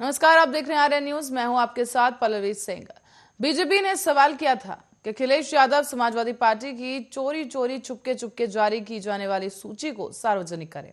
नमस्कार, आप देख रहे हैं आर्य न्यूज। मैं हूं आपके साथ पल्लवी सिंह। बीजेपी ने सवाल किया था कि अखिलेश यादव समाजवादी पार्टी की चोरी चोरी चुपके चुपके जारी की जाने वाली सूची को सार्वजनिक करें।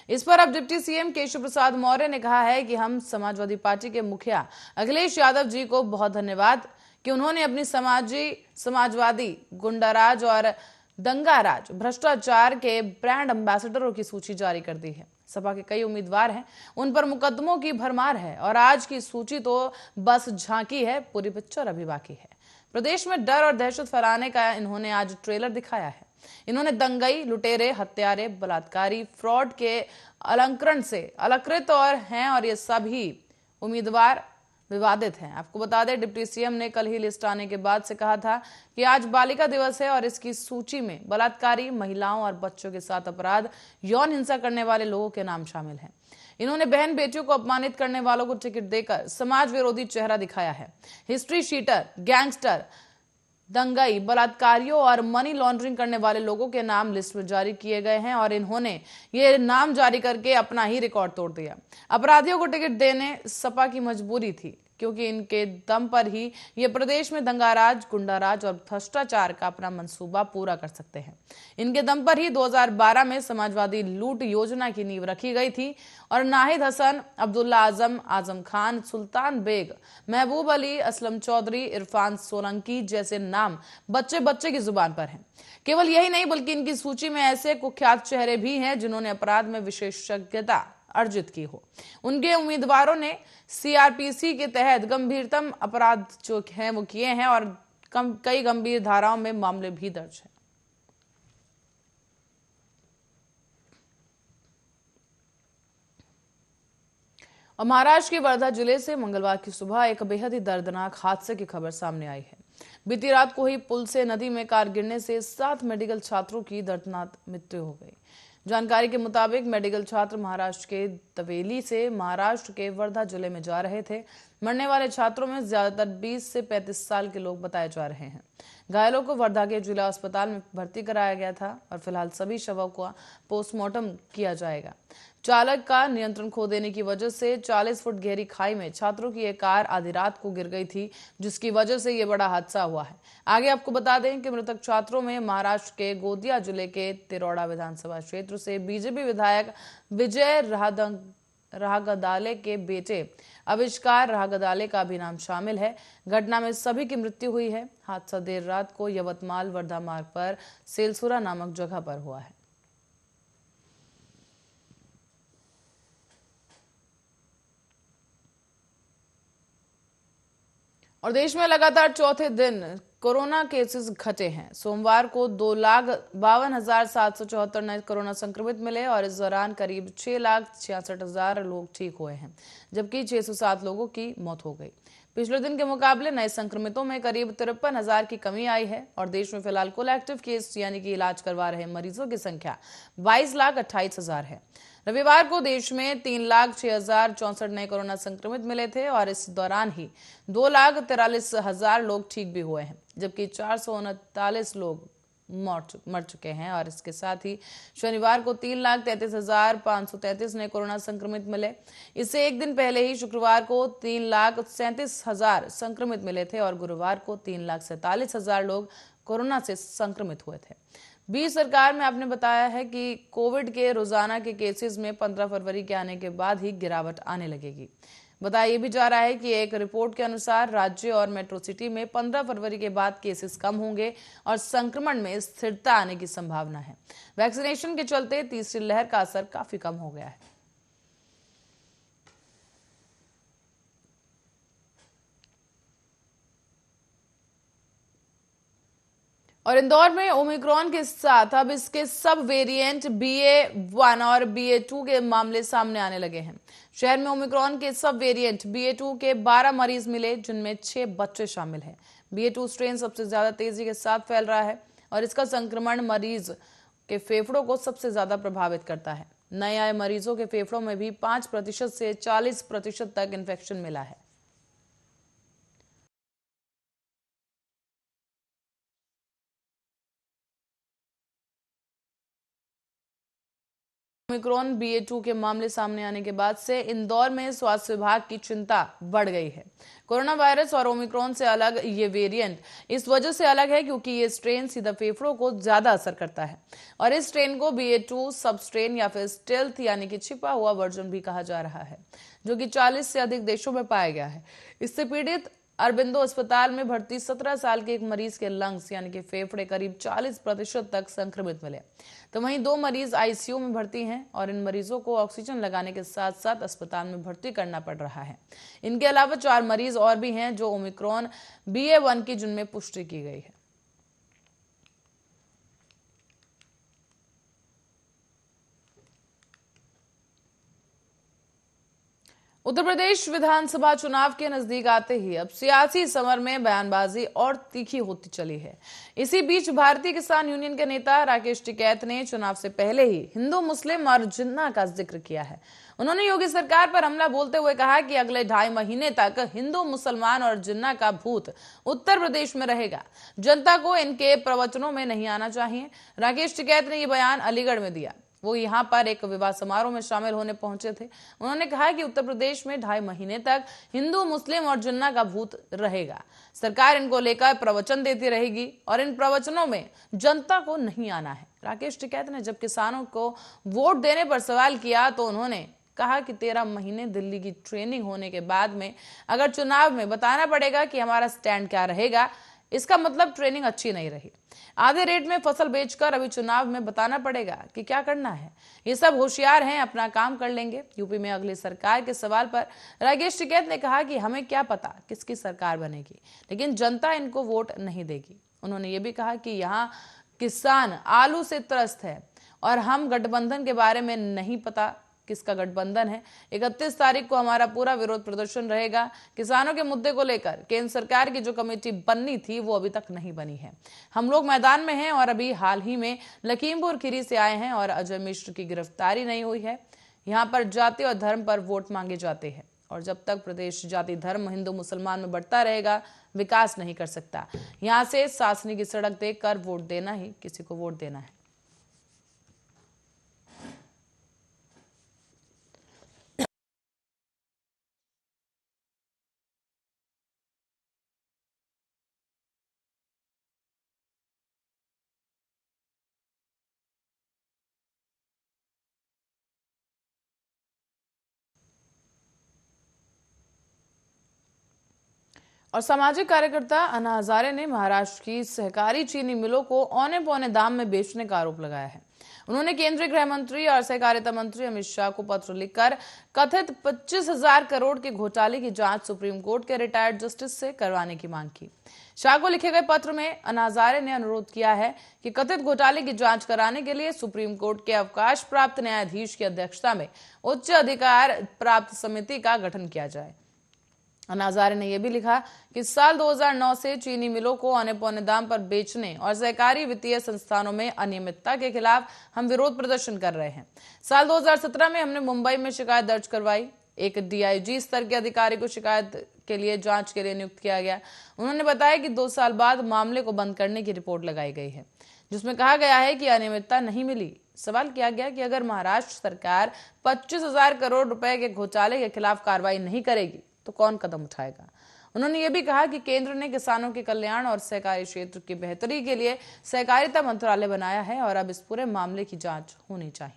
इस पर अब डिप्टी सीएम केशव प्रसाद मौर्य ने कहा है कि हम समाजवादी पार्टी के मुखिया अखिलेश यादव जी को बहुत धन्यवाद कि उन्होंने अपनी समाजवादी गुंडाराज और दंगाराज भ्रष्टाचार के ब्रांड एम्बेसडरों की सूची जारी कर दी है। सपा के कई उम्मीदवार हैं, उन पर मुकदमों की भरमार है और आज की सूची तो बस झांकी है, पूरी पिक्चर अभी बाकी है। प्रदेश में डर और दहशत फैलाने का इन्होंने आज ट्रेलर दिखाया है। इन्होंने दंगई, लुटेरे, हत्यारे, बलात्कारी, फ्रॉड के अलंकरण से अलंकृत और ये सभी उम्मीदवार विवादित हैं। आपको बता दें, डिप्टी सीएम ने कल ही लिस्ट आने के बाद से कहा था कि आज बालिका दिवस है और इसकी सूची में बलात्कारी, महिलाओं और बच्चों के साथ अपराध, यौन हिंसा करने वाले लोगों के नाम शामिल हैं। इन्होंने बहन बेटियों को अपमानित करने वालों को टिकट देकर समाज विरोधी चेहरा दिखाया है। हिस्ट्री शीटर, गैंगस्टर, दंगाई, बलात्कारियों और मनी लॉन्ड्रिंग करने वाले लोगों के नाम लिस्ट में जारी किए गए हैं और इन्होंने ये नाम जारी करके अपना ही रिकॉर्ड तोड़ दिया। अपराधियों को टिकट देने सपा की मजबूरी थी, क्योंकि इनके दम पर ही ये प्रदेश में दंगाराज, गुंडाराज और भ्रष्टाचार का अपना मंसूबा पूरा कर सकते हैं। इनके दम पर ही 2012 में समाजवादी लूट योजना की नींव रखी गई थी और नाहिद हसन, अब्दुल्ला आजम, आजम खान, सुल्तान बेग, महबूब अली, असलम चौधरी, इरफान सोलंकी जैसे नाम बच्चे बच्चे की जुबान पर हैं। केवल यही नहीं, बल्कि इनकी सूची में ऐसे कुख्यात चेहरे भी हैं जिन्होंने अपराध में विशेषज्ञता अर्जित की हो। उनके उम्मीदवारों ने सीआरपीसी के तहत गंभीरतम अपराध जो हैं वो किए हैं और कई गंभीर धाराओं में मामले भी दर्ज हैं। और महाराष्ट्र के वर्धा जिले से मंगलवार की सुबह एक बेहद ही दर्दनाक हादसे की खबर सामने आई है। बीती रात को ही पुल से नदी में कार गिरने से 7 मेडिकल छात्रों की दर्दनाक मृत्यु हो गई। जानकारी के मुताबिक मेडिकल छात्र महाराष्ट्र के तवेली से महाराष्ट्र के वर्धा जिले में जा रहे थे। मरने वाले छात्रों में ज्यादातर 20 से 35 साल के लोग बताए जा रहे हैं। घायलों को वर्धा के जिला अस्पताल में भर्ती कराया गया था और फिलहाल सभी शवों का पोस्टमार्टम किया जाएगा। चालक का नियंत्रण खो देने की वजह से 40 फुट गहरी खाई में छात्रों की एक कार आधी रात को गिर गई थी, जिसकी वजह से यह बड़ा हादसा हुआ है। आगे आपको बता दें कि मृतक छात्रों में महाराष्ट्र के गोंदिया जिले के तिरोड़ा विधानसभा क्षेत्र से बीजेपी विधायक विजय राहगदाले के बेटे आविष्कार राहगदाले का भी नाम शामिल है। घटना में सभी की मृत्यु हुई है। हादसा देर रात को यवतमाल वर्धा मार्ग पर सेलसुरा नामक जगह पर हुआ है। और देश में लगातार चौथे दिन कोरोना केसेस घटे हैं। सोमवार को 2,52,774 नए कोरोना संक्रमित मिले और इस दौरान करीब 6,66,000 लोग ठीक हुए हैं, जबकि 607 लोगों की मौत हो गई। पिछले दिन के मुकाबले नए संक्रमितों में करीब 53,000 की कमी आई है और देश में फिलहाल कुल एक्टिव केस यानी कि इलाज करवा रहे मरीजों की संख्या 22,28,000 है। रविवार को देश में 3,06,064 नए कोरोना संक्रमित मिले थे और इस दौरान ही 2,43,000 लोग ठीक भी हुए हैं, जबकि 439 लोग मर चुके हैं। और इसके साथ ही शनिवार को 3,33,533 नए कोरोना संक्रमित मिले। इससे एक दिन पहले ही शुक्रवार को 3,37,000 संक्रमित मिले थे और गुरुवार को 3,47,000 लोग कोरोना से संक्रमित हुए थे। बीच सरकार में आपने बताया है कि कोविड के रोजाना के केसेस में 15 फरवरी के आने के बाद ही गिरावट आने लगेगी। बताया भी जा रहा है कि एक रिपोर्ट के अनुसार राज्य और मेट्रो सिटी में 15 फरवरी के बाद केसेस कम होंगे और संक्रमण में स्थिरता आने की संभावना है। वैक्सीनेशन के चलते तीसरी लहर का असर काफी कम हो गया है। और इंदौर में ओमिक्रॉन के साथ अब इसके सब वेरिएंट BA.1 और BA.2 के मामले सामने आने लगे हैं। शहर में ओमिक्रॉन के सब वेरिएंट BA.2 के 12 मरीज मिले, जिनमें 6 बच्चे शामिल हैं। BA.2 स्ट्रेन सबसे ज्यादा तेजी के साथ फैल रहा है और इसका संक्रमण मरीज के फेफड़ों को सबसे ज्यादा प्रभावित करता है। नए आए मरीजों के फेफड़ों में भी 5% से 40% तक इन्फेक्शन मिला है। ओमिक्रॉन BA.2 के मामले सामने आने के बाद से इंदौर में स्वास्थ्य विभाग की चिंता बढ़ गई है। कोरोना वायरस और ओमिक्रॉन से अलग ये वेरिएंट इस वजह से अलग है क्योंकि ये स्ट्रेन सीधा फेफड़ों को ज्यादा असर करता है और इस स्ट्रेन को BA.2 सब स्ट्रेन या फिर स्टेल्थ यानी कि छिपा हुआ वर्जन भी कहा जा रहा है, जो कि 40 से अधिक देशों में पाया गया है। इससे पीड़ित अरबिंदो अस्पताल में भर्ती 17 साल के एक मरीज के लंग्स यानी कि फेफड़े करीब 40% तक संक्रमित मिले, तो वहीं 2 मरीज ICU में भर्ती हैं और इन मरीजों को ऑक्सीजन लगाने के साथ साथ अस्पताल में भर्ती करना पड़ रहा है। इनके अलावा 4 मरीज और भी हैं जो ओमिक्रॉन BA.1 की, जिनमें पुष्टि की गई है। उत्तर प्रदेश विधानसभा चुनाव के नजदीक आते ही अब सियासी समर में बयानबाजी और तीखी होती चली है। इसी बीच भारतीय किसान यूनियन के नेता राकेश टिकैत ने चुनाव से पहले ही हिंदू, मुस्लिम और जिन्ना का जिक्र किया है। उन्होंने योगी सरकार पर हमला बोलते हुए कहा कि अगले 2.5 महीने तक हिंदू, मुसलमान और जिन्ना का भूत उत्तर प्रदेश में रहेगा। जनता को इनके प्रवचनों में नहीं आना चाहिए। राकेश टिकैत ने यह बयान अलीगढ़ में दिया। वो यहां पर एक विवाह समारोह में शामिल होने पहुंचे थे। उन्होंने कहा कि उत्तर प्रदेश में 2.5 महीने तक हिंदू, मुस्लिम और जिन्ना का भूत रहेगा। सरकार इनको लेकर प्रवचन देती रहेगी और इन प्रवचनों में जनता को नहीं आना है। राकेश टिकैत ने जब किसानों को वोट देने पर सवाल किया तो उन्होंने कहा कि 13 महीने दिल्ली की ट्रेनिंग होने के बाद में अगर चुनाव में बताना पड़ेगा कि हमारा स्टैंड क्या रहेगा, इसका मतलब ट्रेनिंग अच्छी नहीं रही। आधे रेट में फसल बेचकर अभी चुनाव में बताना पड़ेगा कि क्या करना है। ये सब होशियार हैं, अपना काम कर लेंगे। यूपी में अगली सरकार के सवाल पर राकेश टिकैत ने कहा कि हमें क्या पता किसकी सरकार बनेगी, लेकिन जनता इनको वोट नहीं देगी। उन्होंने ये भी कहा कि यहाँ किसान आलू से त्रस्त है और हम गठबंधन के बारे में नहीं पता किसका गठबंधन है। 31 तारीख को हमारा पूरा विरोध प्रदर्शन रहेगा। किसानों के मुद्दे को लेकर केंद्र सरकार की जो कमेटी बननी थी वो अभी तक नहीं बनी है। हम लोग मैदान में हैं और अभी हाल ही में लखीमपुर खीरी से आए हैं और अजय मिश्र की गिरफ्तारी नहीं हुई है। यहाँ पर जाति और धर्म पर वोट मांगे जाते हैं और जब तक प्रदेश जाति धर्म हिंदू मुसलमान में बढ़ता रहेगा, विकास नहीं कर सकता। यहाँ से सासनी की सड़क देखकर वोट देना ही किसी को वोट देना है। और सामाजिक कार्यकर्ता अन्ना हजारे ने महाराष्ट्र की सहकारी चीनी मिलों को औने पौने दाम में बेचने का आरोप लगाया है। उन्होंने केंद्रीय गृह मंत्री और सहकारिता मंत्री अमित शाह को पत्र लिखकर कथित 25,000 करोड़ के घोटाले की जांच सुप्रीम कोर्ट के रिटायर्ड जस्टिस से करवाने की मांग की। शाह को लिखे गए पत्र में अन्ना हजारे ने अनुरोध किया है कि कथित घोटाले की जांच कराने के लिए सुप्रीम कोर्ट के अवकाश प्राप्त न्यायाधीश की अध्यक्षता में उच्च अधिकार प्राप्त समिति का गठन किया जाए। अन्ना हजारे ने यह भी लिखा कि साल 2009 से चीनी मिलों को औने पौने दाम पर बेचने और सहकारी वित्तीय संस्थानों में अनियमितता के खिलाफ हम विरोध प्रदर्शन कर रहे हैं। साल 2017 में हमने मुंबई में शिकायत दर्ज करवाई। एक DIG स्तर के अधिकारी को शिकायत के लिए जांच के लिए नियुक्त किया गया। उन्होंने बताया कि 2 साल बाद मामले को बंद करने की रिपोर्ट लगाई गई है, जिसमें कहा गया है कि अनियमितता नहीं मिली। सवाल किया गया कि अगर महाराष्ट्र सरकार 25,000 करोड़ रुपए के घोटाले के खिलाफ कार्रवाई नहीं करेगी तो कौन कदम उठाएगा। उन्होंने यह भी कहा कि केंद्र ने किसानों के कल्याण और सहकारी क्षेत्र की बेहतरी के लिए सहकारिता मंत्रालय बनाया है और अब इस पूरे मामले की जांच होनी चाहिए।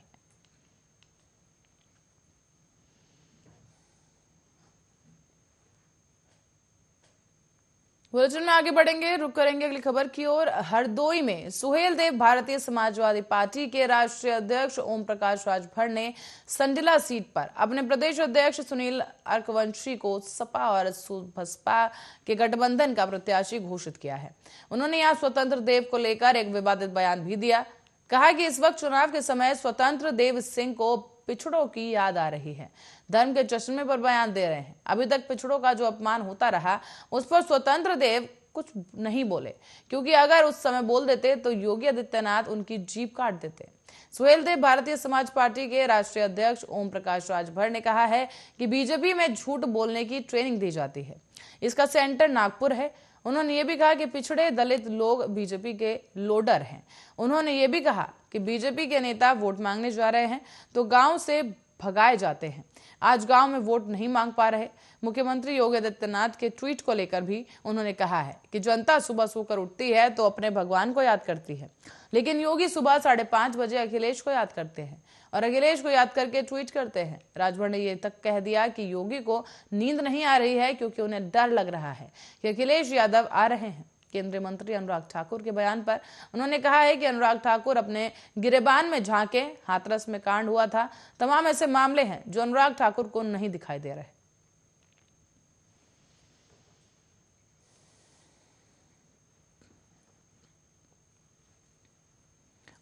बुलेटिन में आगे बढ़ेंगे, रुक करेंगे अगली खबर की ओर। हरदोई में सुहेल देव भारतीय समाजवादी पार्टी के राष्ट्रीय अध्यक्ष ओम प्रकाश राजभर ने संडिला सीट पर अपने प्रदेश अध्यक्ष सुनील अर्कवंशी को सपा और बसपा के गठबंधन का प्रत्याशी घोषित किया है। उन्होंने यहां स्वतंत्र देव को लेकर एक विवादित बयान भी दिया। कहा कि इस वक्त चुनाव के समय स्वतंत्र देव सिंह को पिछड़ों की याद आ रही है, धर्म के चश्मे पर बयान दे रहे हैं। अभी तक पिछड़ों का जो अपमान होता रहा उस पर स्वतंत्र देव कुछ नहीं बोले, क्योंकि अगर उस समय बोल देते तो योगी आदित्यनाथ उनकी जीभ काट देते। सुहेल देव भारतीय समाज पार्टी के राष्ट्रीय अध्यक्ष ओम प्रकाश राजभर ने कहा है कि बीजेपी में झूठ बोलने की ट्रेनिंग दी जाती है। इसका सेंटर नागपुर है उन्होंने ये भी कहा कि पिछड़े दलित लोग बीजेपी के लोडर हैं। उन्होंने ये भी कहा कि बीजेपी के नेता वोट मांगने जा रहे हैं तो गांव से भगाए जाते हैं। आज गांव में वोट नहीं मांग पा रहे। मुख्यमंत्री योगी आदित्यनाथ के ट्वीट को लेकर भी उन्होंने कहा है कि जनता सुबह सोकर उठती है तो अपने भगवान को याद करती है, लेकिन योगी सुबह 5:30 बजे अखिलेश को याद करते हैं और अखिलेश को याद करके ट्वीट करते हैं। राजभर ने ये तक कह दिया कि योगी को नींद नहीं आ रही है क्योंकि उन्हें डर लग रहा है कि अखिलेश यादव आ रहे हैं। केंद्रीय मंत्री अनुराग ठाकुर के बयान पर उन्होंने कहा है कि अनुराग ठाकुर अपने गिरेबान में झांके, हाथरस में कांड हुआ था, तमाम ऐसे मामले हैं जो अनुराग ठाकुर को नहीं दिखाई दे रहे।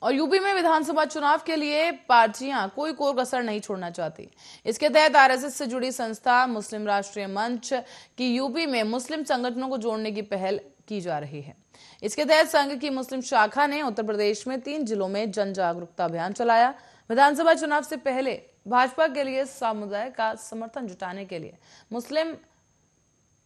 और यूपी में विधानसभा चुनाव के लिए पार्टियां कोई कसर नहीं छोड़ना चाहती। इसके तहत आरएसएस से जुड़ी संस्था मुस्लिम राष्ट्रीय मंच की यूपी में मुस्लिम संगठनों को जोड़ने की पहल की जा रही है। इसके तहत संघ की मुस्लिम शाखा ने उत्तर प्रदेश में 3 जिलों में जन जागरूकता अभियान चलाया। विधानसभा चुनाव से पहले भाजपा के लिए समुदाय का समर्थन जुटाने के लिए मुस्लिम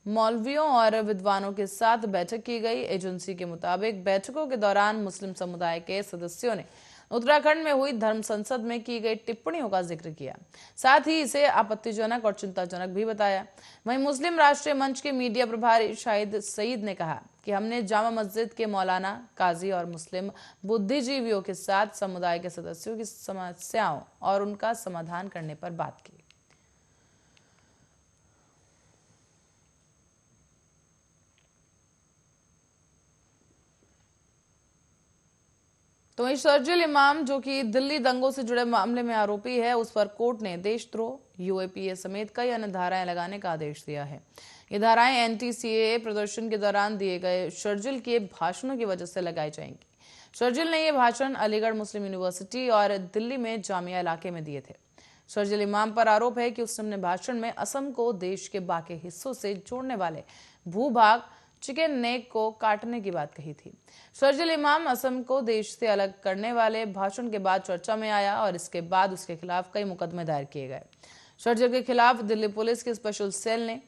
मौलवियों और विद्वानों के साथ बैठक की गई। एजेंसी के मुताबिक बैठकों के दौरान मुस्लिम समुदाय के सदस्यों ने उत्तराखंड में हुई धर्म संसद में की गई टिप्पणियों का जिक्र किया, साथ ही इसे आपत्तिजनक और चिंताजनक भी बताया। वहीं मुस्लिम राष्ट्रीय मंच के मीडिया प्रभारी शाहिद सईद ने कहा कि हमने जामा मस्जिद के मौलाना, काजी और मुस्लिम बुद्धिजीवियों के साथ समुदाय के सदस्यों की समस्याओं और उनका समाधान करने पर बात की। तो वहीं शर्जिल इमाम, जो कि दिल्ली दंगों से जुड़े मामले में आरोपी है, उस पर कोर्ट ने देशद्रोह, यूएपीए समेत कई अन्य धाराएं लगाने का आदेश दिया है। ये धाराएं एंटी-सीएए प्रदर्शन के दौरान दिए गए शर्जिल के भाषणों की वजह से लगाई जाएंगी। शर्जिल ने ये भाषण अलीगढ़ मुस्लिम यूनिवर्सिटी और दिल्ली में जामिया इलाके में दिए थे। शर्जिल इमाम पर आरोप है कि उसने अपने भाषण में असम को देश के बाकी हिस्सों से जोड़ने वाले भूभाग चिकन नेक को काटने की बात कही थी। शर्जिल इमाम असम को देश से अलग करने वाले भाषण के बाद चर्चा में आया और इसके बाद उसके खिलाफ कई मुकदमे दायर किए गए। शर्जिल के खिलाफ दिल्ली पुलिस के स्पेशल सेल ने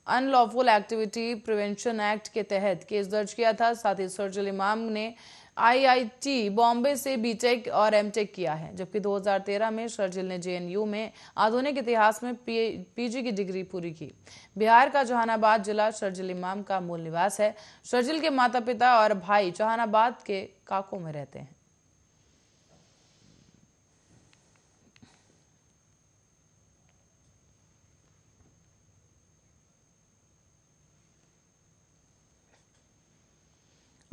अनलॉफुल एक्टिविटी प्रिवेंशन एक्ट के तहत केस दर्ज किया था। साथ ही शर्जिल इमाम ने आईआईटी बॉम्बे से बीटेक और एमटेक किया है, जबकि 2013 में शर्जिल ने जेएनयू में आधुनिक इतिहास में पीजी की डिग्री पूरी की। बिहार का जहानाबाद जिला शर्जिल इमाम का मूल निवास है। शर्जिल के माता पिता और भाई जहानाबाद के काको में रहते हैं।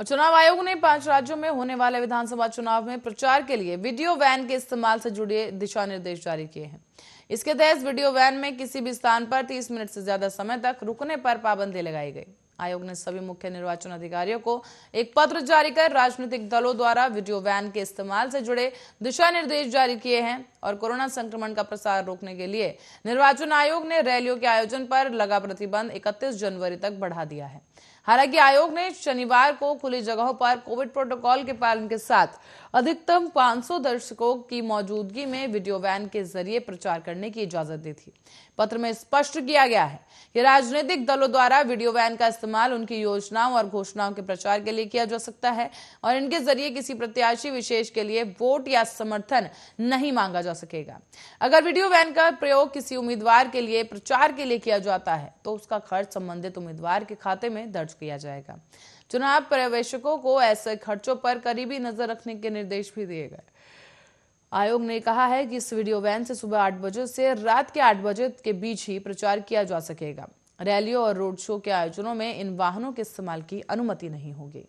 और चुनाव आयोग ने 5 राज्यों में होने वाले विधानसभा चुनाव में प्रचार के लिए वीडियो वैन के इस्तेमाल से जुड़े दिशा निर्देश जारी किए हैं। इसके तहत वीडियो वैन में किसी भी स्थान पर 30 मिनट से ज्यादा समय तक रुकने पर पाबंदी लगाई गई। आयोग ने सभी मुख्य निर्वाचन अधिकारियों को एक पत्र जारी कर राजनीतिक दलों द्वारा वीडियो वैन के इस्तेमाल से जुड़े दिशा निर्देश जारी किए हैं और कोरोना संक्रमण का प्रसार रोकने के लिए निर्वाचन आयोग ने रैलियों के आयोजन पर लगा प्रतिबंध 31 जनवरी तक बढ़ा दिया है। हालांकि आयोग ने शनिवार को खुली जगहों पर कोविड प्रोटोकॉल के पालन के साथ अधिकतम 500 दर्शकों की मौजूदगी में वीडियो वैन के जरिए प्रचार करने की इजाजत दी थी। पत्र में स्पष्ट किया गया है कि राजनीतिक दलों द्वारा वीडियो वैन का इस्तेमाल उनकी योजनाओं और घोषणाओं के प्रचार के लिए किया जा सकता है और इनके जरिए किसी प्रत्याशी विशेष के लिए वोट या समर्थन नहीं मांगा जा सकेगा। अगर वीडियो वैन का प्रयोग किसी उम्मीदवार के लिए प्रचार के लिए किया जाता है तो उसका खर्च संबंधित उम्मीदवार के खाते में दर्ज किया जाएगा। चुनाव पर्यवेक्षकों को ऐसे खर्चों पर करीबी नजर रखने के निर्देश भी दिए गए। आयोग ने कहा है कि इस वीडियो वैन से सुबह 8 बजे से रात के 8 बजे के बीच ही प्रचार किया जा सकेगा। रैलियों और रोड शो के आयोजनों में इन वाहनों के इस्तेमाल की अनुमति नहीं होगी।